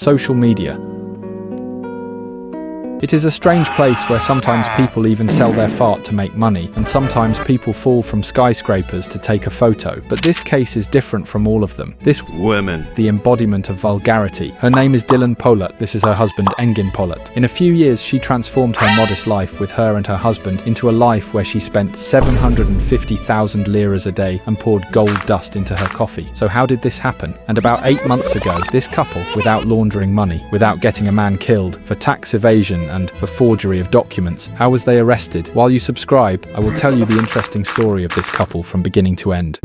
Social media. It is a strange place where sometimes people even sell their fart to make money, and sometimes people fall from skyscrapers to take a photo. But this case is different from all of them. This woman, the embodiment of vulgarity. Her name is Dilan Polat. This is her husband, Engin Polat. In a few years, she transformed her modest life with her and her husband into a life where she spent 750,000 liras a day and poured gold dust into her coffee. So how did this happen? And about 8 months ago, this couple, without laundering money, without getting a man killed, for tax evasion and for forgery of documents, how was they arrested? While you subscribe, I will tell you the interesting story of this couple from beginning to end.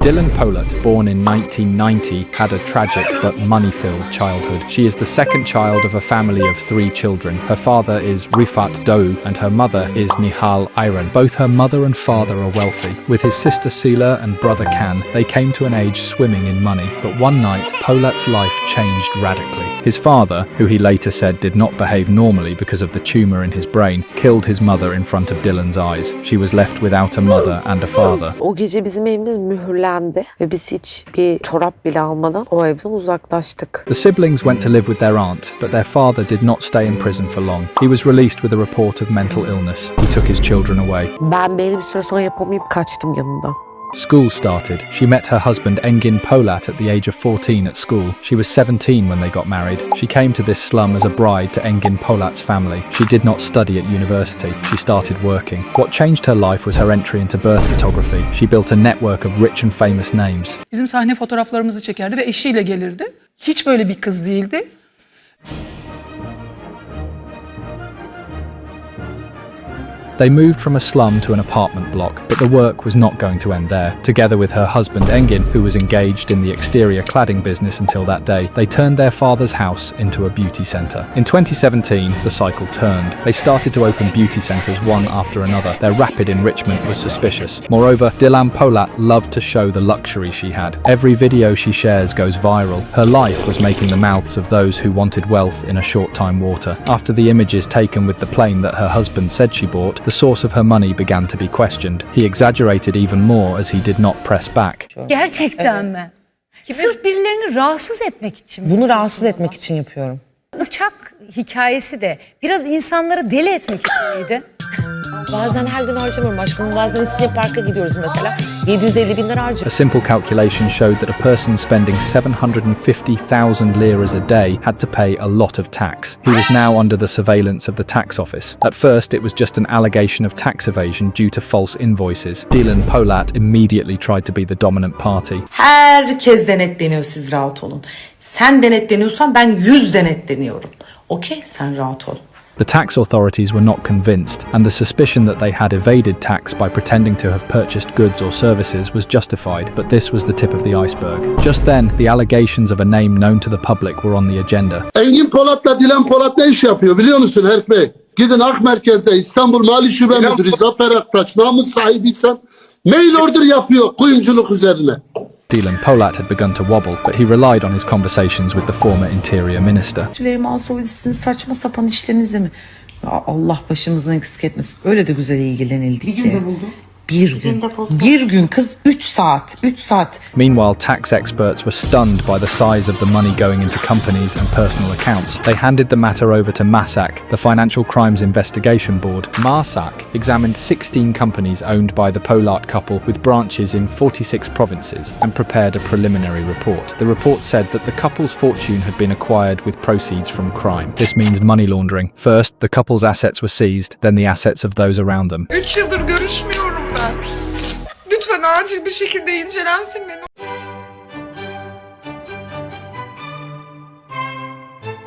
Dilan Polat, born in 1990, had a tragic but money-filled childhood. She is the second child of a family of 3 children. Her father is Rifat Doğu and her mother is Nihal Ayran. Both her mother and father are wealthy. With his sister Sila and brother Kan, they came to an age swimming in money. But one night, Polat's life changed radically. His father, who he later said did not behave normally because of the tumor in his brain, killed his mother in front of Dilan's eyes. She was left without a mother and a father. O gece bizim evimiz mühürlendi ve biz hiç bir çorap bile almadan o evden uzaklaştık. The siblings went to live with their aunt, but their father did not stay in prison for long. He was released with a report of mental illness. He took his children away. Ben belli bir süre sonra yapamayıp kaçtım yanından. School started. She met her husband Engin Polat at the age of 14 at school. She was 17 when they got married. She came to this slum as a bride to Engin Polat's family. She did not study at university. She started working. What changed her life was her entry into birth photography. She built a network of rich and famous names. Bizim sahne fotoğraflarımızı çekerdi ve eşiyle gelirdi. Hiç böyle bir kız değildi. They moved from a slum to an apartment block, but the work was not going to end there. Together with her husband Engin, who was engaged in the exterior cladding business until that day, they turned their father's house into a beauty centre. In 2017, the cycle turned. They started to open beauty centres one after another. Their rapid enrichment was suspicious. Moreover, Dilan Polat loved to show the luxury she had. Every video she shares goes viral. Her life was making the mouths of those who wanted wealth in a short time water. After the images taken with the plane that her husband said she bought, the source of her money began to be questioned. He exaggerated even more as he did not press back. Gerçekten mi? Sırf birilerini rahatsız etmek için mi? Bunu rahatsız etmek için yapıyorum. Uçak hikayesi de biraz insanları deli etmek için miydi? Bazen her gün harcamıyorum aşkım. Bazen İstinye Park'a gidiyoruz mesela. 750 bin lira harcıyorum. A simple calculation showed that a person spending 750,000 liras a day had to pay a lot of tax. He was now under the surveillance of the tax office. At first, it was just an allegation of tax evasion due to false invoices. Dilan Polat immediately tried to be the dominant party. Herkes denetleniyor, siz rahat olun. Sen denetleniyorsan ben 100 denetleniyorum. Okey, sen rahat ol. The tax authorities were not convinced, and the suspicion that they had evaded tax by pretending to have purchased goods or services was justified, but this was the tip of the iceberg. Just then, the allegations of a name known to the public were on the agenda. Engin Polat'la Dilan Polat ne iş yapıyor biliyor musun Herif Bey? Gidin Ak Merkez'de İstanbul Mali Şube Müdürü Zafer Aktaş, namus sahibiysen mail order yapıyor kuyumculuk üzerine. Dilan Polat had begun to wobble, but he relied on his conversations with the former interior minister. Süleyman Soylu sizin saçma sapan işlerinizle mi? Ya Allah başımızdan eksik etmesin. Öyle de güzel ilgilenildi ki. Bir günde buldu. Bir gün kız 3 saat. Meanwhile, tax experts were stunned by the size of the money going into companies and personal accounts. They handed the matter over to MASAC, the Financial Crimes Investigation Board. MASAC examined 16 companies owned by the Polat couple with branches in 46 provinces and prepared a preliminary report. The report said that the couple's fortune had been acquired with proceeds from crime. This means money laundering. First, the couple's assets were seized, then the assets of those around them. 3 yıldır görüşmüyorum ben. Lütfen acil bir şekilde incelensin beni.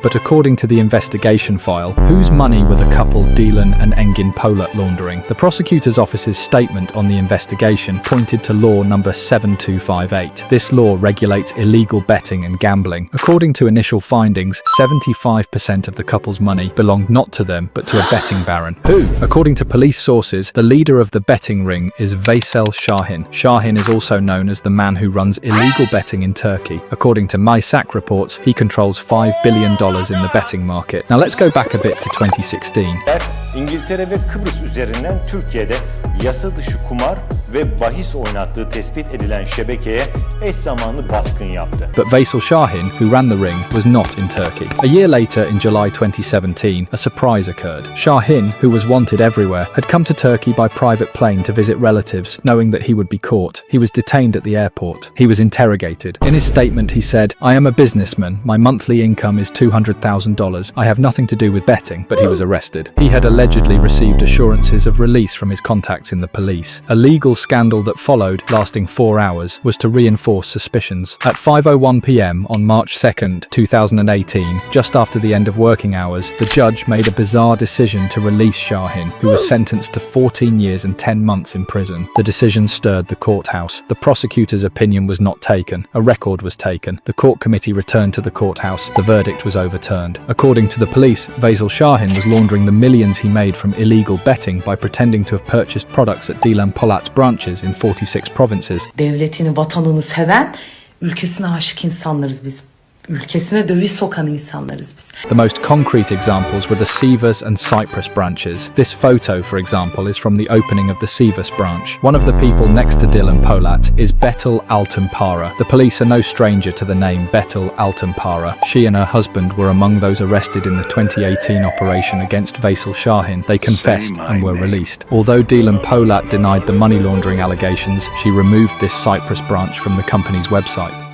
But according to the investigation file, whose money were the couple Dilan and Engin Polat laundering? The prosecutor's office's statement on the investigation pointed to law number 7258. This law regulates illegal betting and gambling. According to initial findings, 75% of the couple's money belonged not to them, but to a betting baron. Who? According to police sources, the leader of the betting ring is Veysel Şahin. Şahin is also known as the man who runs illegal betting in Turkey. According to MySac reports, he controls $5 billion in the betting market. Now let's go back a bit to 2016. İngiltere ve Kıbrıs üzerinden Türkiye'de yasa dışı kumar ve bahis oynattığı tespit edilen şebekeye eş zamanlı baskın yaptı. But Veysel Şahin, who ran the ring, was not in Turkey. A year later, in July 2017, a surprise occurred. Şahin, who was wanted everywhere, had come to Turkey by private plane to visit relatives, knowing that he would be caught. He was detained at the airport. He was interrogated. In his statement, he said, "I am a businessman. My monthly income is $200,000. I have nothing to do with betting," but he was arrested. He had allegedly received assurances of release from his contacts in the police. A legal scandal that followed, lasting 4 hours, was to reinforce suspicions. At 5:01 p.m. on March 2nd, 2018, just after the end of working hours, the judge made a bizarre decision to release Şahin, who was sentenced to 14 years and 10 months in prison. The decision stirred the courthouse. The prosecutor's opinion was not taken. A record was taken. The court committee returned to the courthouse. The verdict was overturned. According to the police, Veysel Şahin was laundering the millions he made from illegal betting by pretending to have purchased products at Dilan Polat's branches in 46 provinces. Devletini, vatanını seven, ülkesine aşık insanlarız biz. Ülkesine döviz sokan insanlarız biz. The most concrete examples were the Sivas and Cyprus branches. This photo, for example, is from the opening of the Sivas branch. One of the people next to Dilan Polat is Betel Altunpara. The police are no stranger to the name Betel Altunpara. She and her husband were among those arrested in the 2018 operation against Veysel Şahin. They confessed and were released. Although Dilan Polat denied the money laundering allegations, she removed this Cyprus branch from the company's website.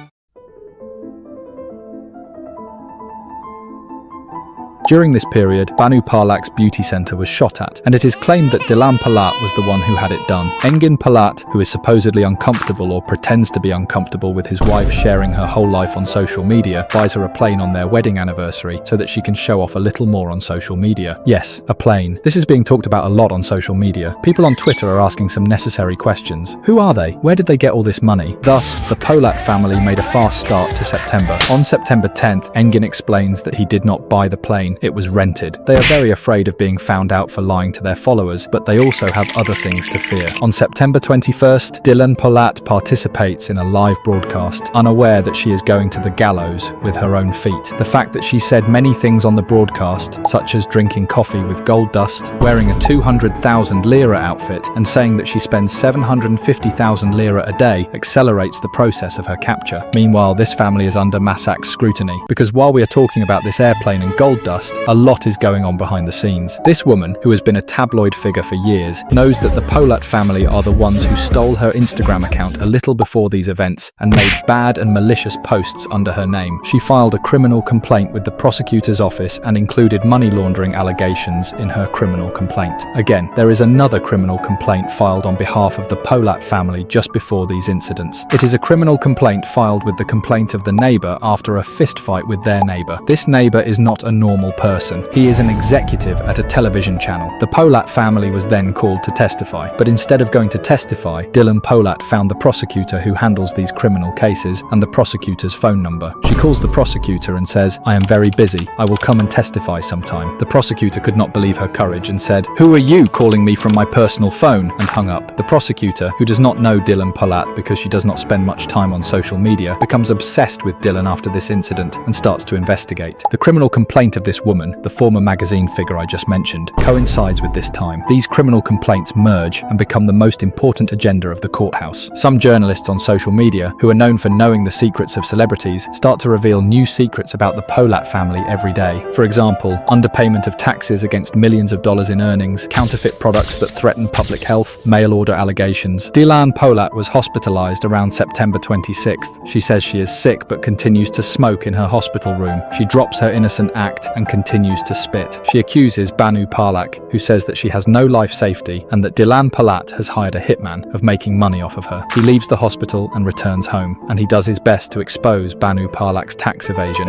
During this period, Banu Parlak's beauty centre was shot at, and it is claimed that Dilan Polat was the one who had it done. Engin Polat, who is supposedly uncomfortable or pretends to be uncomfortable with his wife sharing her whole life on social media, buys her a plane on their wedding anniversary so that she can show off a little more on social media. Yes, a plane. This is being talked about a lot on social media. People on Twitter are asking some necessary questions. Who are they? Where did they get all this money? Thus, the Polat family made a fast start to September. On September 10th, Engin explains that he did not buy the plane. It was rented. They are very afraid of being found out for lying to their followers, but they also have other things to fear. On September 21st, Dilan Polat participates in a live broadcast, unaware that she is going to the gallows with her own feet. The fact that she said many things on the broadcast, such as drinking coffee with gold dust, wearing a 200,000 lira outfit, and saying that she spends 750,000 lira a day, accelerates the process of her capture. Meanwhile, this family is under Masak's scrutiny, because while we are talking about this airplane and gold dust, a lot is going on behind the scenes. This woman, who has been a tabloid figure for years, knows that the Polat family are the ones who stole her Instagram account a little before these events and made bad and malicious posts under her name. She filed a criminal complaint with the prosecutor's office and included money laundering allegations in her criminal complaint. Again, there is another criminal complaint filed on behalf of the Polat family just before these incidents. It is a criminal complaint filed with the complaint of the neighbour after a fist fight with their neighbour. This neighbour is not a normal person. He is an executive at a television channel. The Polat family was then called to testify, but instead of going to testify, Dilan Polat found the prosecutor who handles these criminal cases and the prosecutor's phone number. She calls the prosecutor and says, "I am very busy. I will come and testify sometime." The prosecutor could not believe her courage and said, "Who are you calling me from my personal phone?" and hung up. The prosecutor, who does not know Dilan Polat because she does not spend much time on social media, becomes obsessed with Dilan after this incident and starts to investigate. The criminal complaint of this woman, the former magazine figure I just mentioned, coincides with this time. These criminal complaints merge and become the most important agenda of the courthouse. Some journalists on social media, who are known for knowing the secrets of celebrities, start to reveal new secrets about the Polat family every day. For example, underpayment of taxes against millions of dollars in earnings, counterfeit products that threaten public health, mail order allegations. Dilan Polat was hospitalized around September 26th. She says she is sick but continues to smoke in her hospital room. She drops her innocent act and continues to spit. She accuses Banu Parlak, who says that she has no life safety and that Dilan Polat has hired a hitman, of making money off of her. He leaves the hospital and returns home, and he does his best to expose Banu Parlak's tax evasion.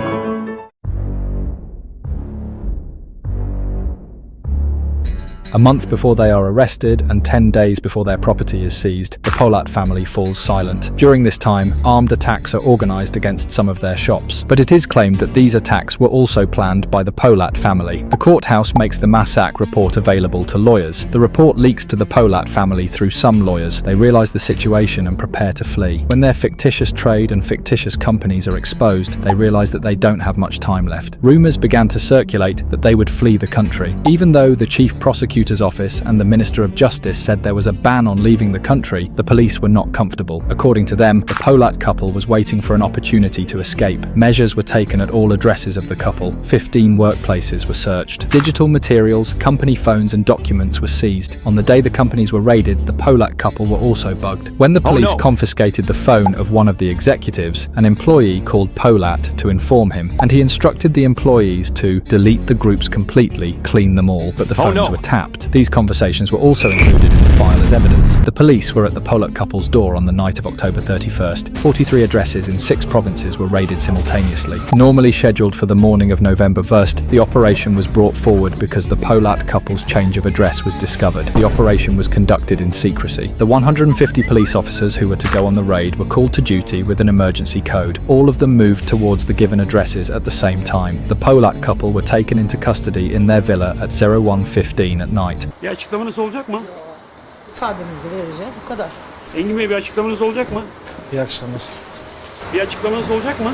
A month before they are arrested and 10 days before their property is seized, the Polat family falls silent. During this time, armed attacks are organized against some of their shops, but it is claimed that these attacks were also planned by the Polat family. The courthouse makes the massacre report available to lawyers. The report leaks to the Polat family through some lawyers. They realize the situation and prepare to flee. When their fictitious trade and fictitious companies are exposed, they realize that they don't have much time left. Rumors began to circulate that they would flee the country. Even though the chief prosecutor's office and the Minister of Justice said there was a ban on leaving the country, the police were not comfortable. According to them, the Polat couple was waiting for an opportunity to escape. Measures were taken at all addresses of the couple. 15 workplaces were searched. Digital materials, company phones and documents were seized. On the day the companies were raided, the Polat couple were also bugged. When the police confiscated the phone of one of the executives, an employee called Polat to inform him, and he instructed the employees to delete the groups completely, clean them all, but the phones were tapped. These conversations were also included in the file as evidence. The police were at the Polat couple's door on the night of October 31st. 43 addresses in 6 provinces were raided simultaneously. Normally scheduled for the morning of November 1st, the operation was brought forward because the Polat couple's change of address was discovered. The operation was conducted in secrecy. The 150 police officers who were to go on the raid were called to duty with an emergency code. All of them moved towards the given addresses at the same time. The Polat couple were taken into custody in their villa at 01:15 at night. Bir açıklamanız olacak mı? İfademizi vereceğiz, bu kadar. Engin Bey bir açıklamanız olacak mı? İyi akşamlar. Bir açıklamanız olacak mı?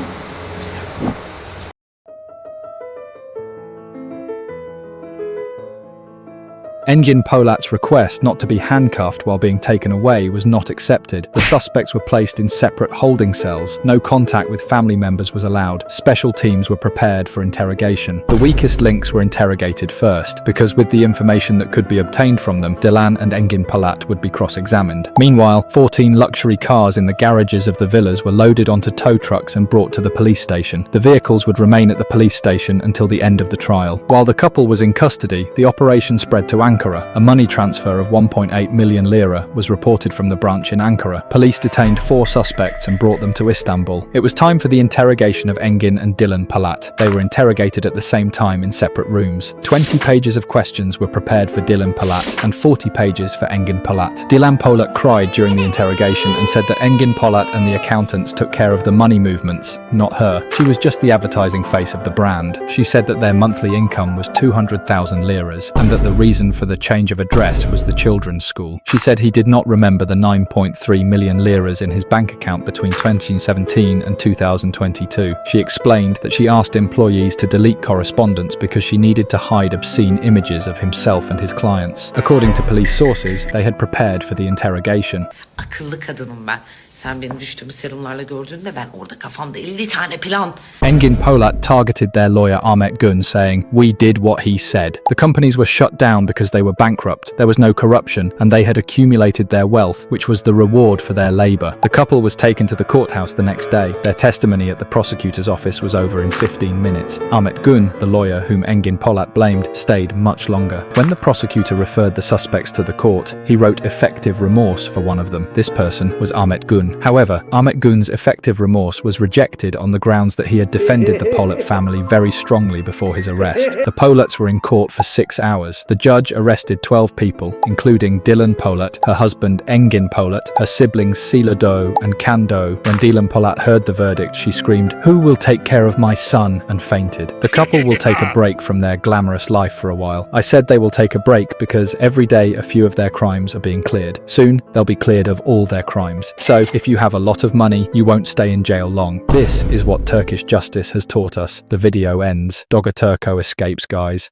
Engin Polat's request not to be handcuffed while being taken away was not accepted. The suspects were placed in separate holding cells. No contact with family members was allowed. Special teams were prepared for interrogation. The weakest links were interrogated first, because with the information that could be obtained from them, Dilan and Engin Polat would be cross-examined. Meanwhile, 14 luxury cars in the garages of the villas were loaded onto tow trucks and brought to the police station. The vehicles would remain at the police station until the end of the trial. While the couple was in custody, the operation spread to Ankara. A money transfer of 1.8 million lira was reported from the branch in Ankara. Police detained 4 suspects and brought them to Istanbul. It was time for the interrogation of Engin and Dilan Polat. They were interrogated at the same time in separate rooms. 20 pages of questions were prepared for Dilan Polat and 40 pages for Engin Polat. Dilan Polat cried during the interrogation and said that Engin Polat and the accountants took care of the money movements, not her. She was just the advertising face of the brand. She said that their monthly income was 200,000 liras and that the reason for the change of address was the children's school. She said he did not remember the 9.3 million liras in his bank account between 2017 and 2022. She explained that she asked employees to delete correspondence because she needed to hide obscene images of himself and his clients. According to police sources, they had prepared for the interrogation. Akıllı kadınım ben. Sen benim düştüğümü serumlarla gördüğünde ben orada kafamda 50 tane plan. Engin Polat targeted their lawyer Ahmet Gün, saying, "We did what he said." The companies were shut down because they were bankrupt, there was no corruption, and they had accumulated their wealth, which was the reward for their labor. The couple was taken to the courthouse the next day. Their testimony at the prosecutor's office was over in 15 minutes. Ahmet Gün, the lawyer whom Engin Polat blamed, stayed much longer. When the prosecutor referred the suspects to the court, he wrote effective remorse for one of them. This person was Ahmet Gün. However, Ahmet Gün's effective remorse was rejected on the grounds that he had defended the Polat family very strongly before his arrest. The Polats were in court for 6 hours. The judge arrested 12 people, including Dilan Polat, her husband Engin Polat, her siblings Sila Do and Kando. When Dilan Polat heard the verdict, she screamed, "Who will take care of my son?" and fainted. The couple will take a break from their glamorous life for a while. I said they will take a break because every day a few of their crimes are being cleared. Soon, they'll be cleared of all their crimes. So, if you have a lot of money, you won't stay in jail long. This is what Turkish justice has taught us. The video ends. DogeTurco escapes, guys.